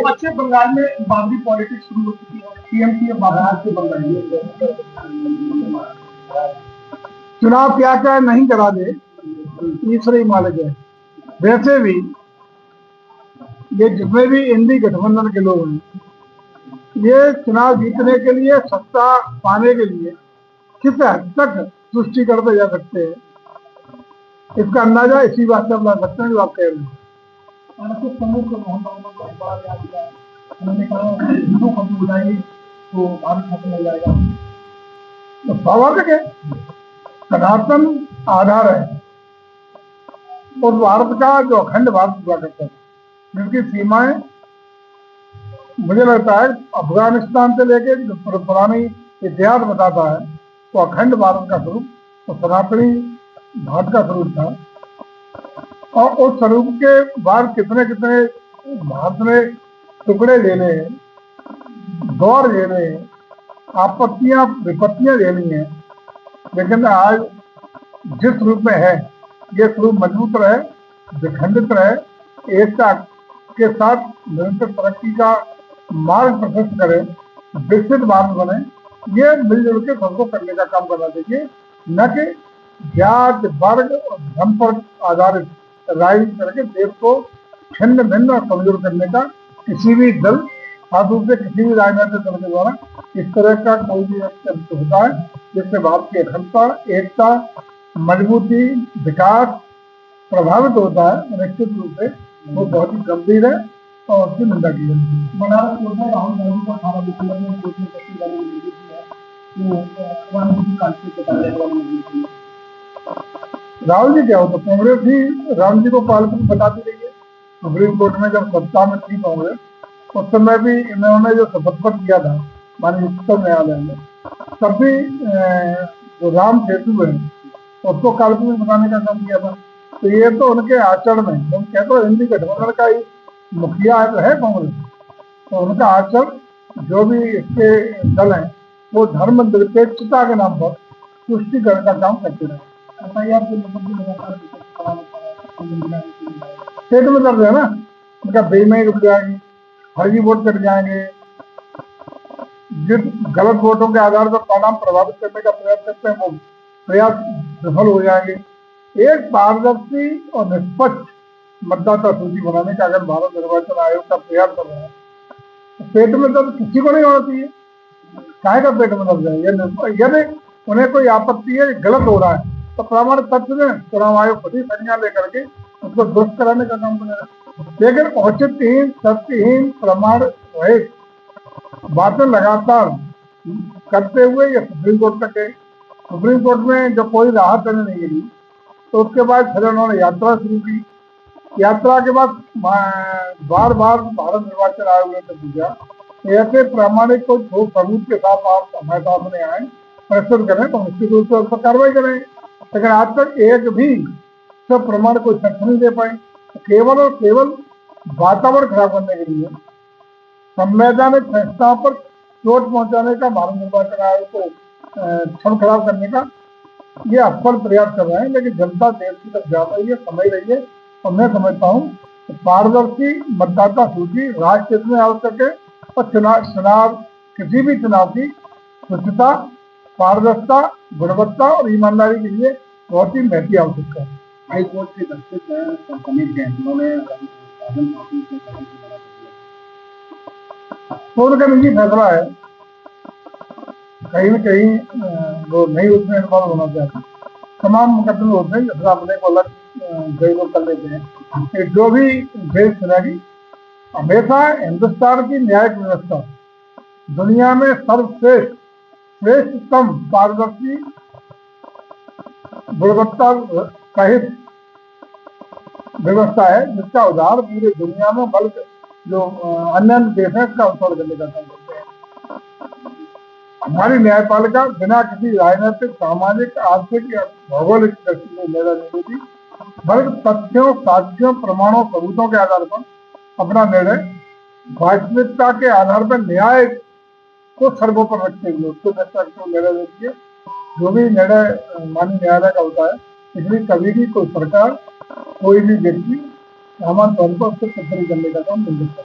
पश्चिम बंगाल में बाबरी पॉलिटिक्स शुरू हो चुकी है। टीएमसी अब महाराष्ट्र से बंगाल चुनाव क्या क्या नहीं करा दे, ईश्वर ही मालिक है। वैसे भी ये जितने भी इंडी गठबंधन के लोग हैं, ये चुनाव जीतने के लिए, सत्ता पाने के लिए किस हद तक सृष्टि करते जा सकते हैं, इसका अंदाजा इसी बात से आप ला सकते हैं जो आप कह रहे हैं। प्रमुख मोहन बाबू को बड़ा बयान दिया, उन्होंने कहा हिंदू खत्म हो जाएगी तो भारत खत्म हो जाएगा। तो स्वाभाविक है, सनातन आधार है और भारत का जो अखंड भारत हुआ करता है, जिसकी सीमाएं मुझे लगता है अफगानिस्तान से लेके जो पुरानी इतिहास बताता है, तो अखंड भारत का स्वरूप तो सनातनी भारत का स्वरूप था। और उस स्वरूप के बाद कितने कितने भारत ने टुकड़े लेने हैं, दौर लेने हैं, आपत्तियां विपत्तियां लेनी है, लेकिन आज जिस रूप में है ये स्वरूप मजबूत रहे, विखंडित रहे, एकता के साथ निरंतर तरक्की का मार्ग प्रशस्त करे, विकसित भारत बने, ये मिलजुल के सबको करने का काम करना चाहिए, न कि जात वर्ग और धर्म पर आधारित राजनीति करके देश को छिन्न भिन्न और कमजोर करने का किसी भी दल, खासतौर से किसी भी राजनीतिक दल के द्वारा इस तरह का कोई भी अत्यंत होता है जिससे भारत की अखंडता, एकता, मजबूती, विकास प्रभावित होता है, निश्चित रूप से वो बहुत ही गंभीर है और उसकी निंदा की जाती है। बनारस में राहुल गांधी को 18 दिसंबर में कोर्ट में कस्टडी वाली मिली थी वो राजनीति काल से बताने वाली मिली थी। राहुल जी क्या होता, कांग्रेस ही राहुल जी को काल्पनिक बताती रही है। सुप्रीम कोर्ट में जब सत्ता में थी कांग्रेस, उस समय भी इन्होंने जो शपथ पत्र किया था माननीय उच्चतम न्यायालय में, तब भी जो राम सेतु है उसको काल्पनिक बताने का काम किया था। तो ये तो उनके आचरण में, हम कहते हैं हिंदी गठबंधन का ही मुखिया है कांग्रेस, तो उनका आचरण जो भी इसके दल हैं वो धर्म निरपेक्षता के नाम पर तुष्टिकरण का काम करते रहे। एफआईआर के लोगों की लगातार स्टेट में दर्ज है ना, उनका बेईमानी रुक जाएगी, फर्जी वोट कट जाएंगे, जिस गलत वोटों के आधार पर परिणाम प्रभावित करने का प्रयास करते हैं वो प्रयास विफल हो जाएंगे। एक पारदर्शी और निष्पक्ष मतदाता सूची बनाने का अगर भारत निर्वाचन आयोग का प्रयास कर रहा है तो पेट में दर्द किसी को नहीं होना चाहिए। काहे का पेट में दर्द है? यदि उन्हें कोई आपत्ति है, गलत हो रहा है, तो प्रामाणिक तथ्य में चुनाव आयोग खुद ही संज्ञान लेकर के उसको दुरुस्त कराने का काम करेगा। लेकिन औचित्यहीन, सत्यहीन, प्रमाण रहित बातें लगातार करते हुए ये सुप्रीम कोर्ट तक है। सुप्रीम कोर्ट में जब कोई राहत नहीं मिली तो उसके बाद फिर उन्होंने यात्रा शुरू की। यात्रा के बाद बार बार भारत निर्वाचन आयोग ने पूछा ऐसे प्रामाणिक को ठोस सबूत के साथ आप हमारे सामने आए, प्रस्तुत करें तो निश्चित रूप से उस पर कार्रवाई करें। लेकिन आज तक एक भी सब प्रमाण को सख्त नहीं दे पाए। केवल और केवल वातावरण खराब करने के लिए, संवैधानिक संस्थाओं पर चोट पहुंचाने का, भारत निर्वाचन आयोग को छल खराब करने का ये असफल प्रयास कर रहे हैं। लेकिन जनता देश की तरफ जा रही है, समझ रही है, और मैं समझता हूँ पारदर्शी मतदाता सूची राष्ट्र हित में आवश्यक है और चुनाव किसी भी चुनाव की स्वच्छता, पारदर्शिता, गुणवत्ता और ईमानदारी के लिए बहुत ही महत्वपूर्ण आवश्यक है। हाईकोर्ट के जस्टिस समीर जैन उन्होंने तो उनका निजी फैसला है, कहीं न कहीं वो नहीं उसमें इन्वॉल्व होना चाहते। तमाम मुकदमे होते हैं जैसे अपने को अलग जगह कर लेते हैं। जो भी देश चुनेगी, हमेशा हिंदुस्तान की न्यायिक व्यवस्था दुनिया में सर्वश्रेष्ठ, श्रेष्ठतम, पारदर्शी, गुणवत्ता सहित व्यवस्था है जिसका उदाहरण पूरे दुनिया में बल्कि जो अन्य देश है इसका अनुसरण करने का काम करते हैं। हमारी न्यायपालिका बिना किसी राजनीतिक, सामाजिक, आर्थिक या भौगोलिक दृष्टि से निर्णय नहीं लेती, बल्कि तथ्यों, साक्ष्यों, प्रमाणों, सबूतों के आधार पर अपना निर्णय वास्तविकता के आधार पर न्याय को सर्वोपरि रखते हुए उसको निर्णय लेती है। जो भी निर्णय माननीय न्यायालय का होता है, इसलिए कभी भी कोई सरकार, कोई भी व्यक्ति सामान्य तौर पर उसको टिप्पणी करने का काम नहीं करता।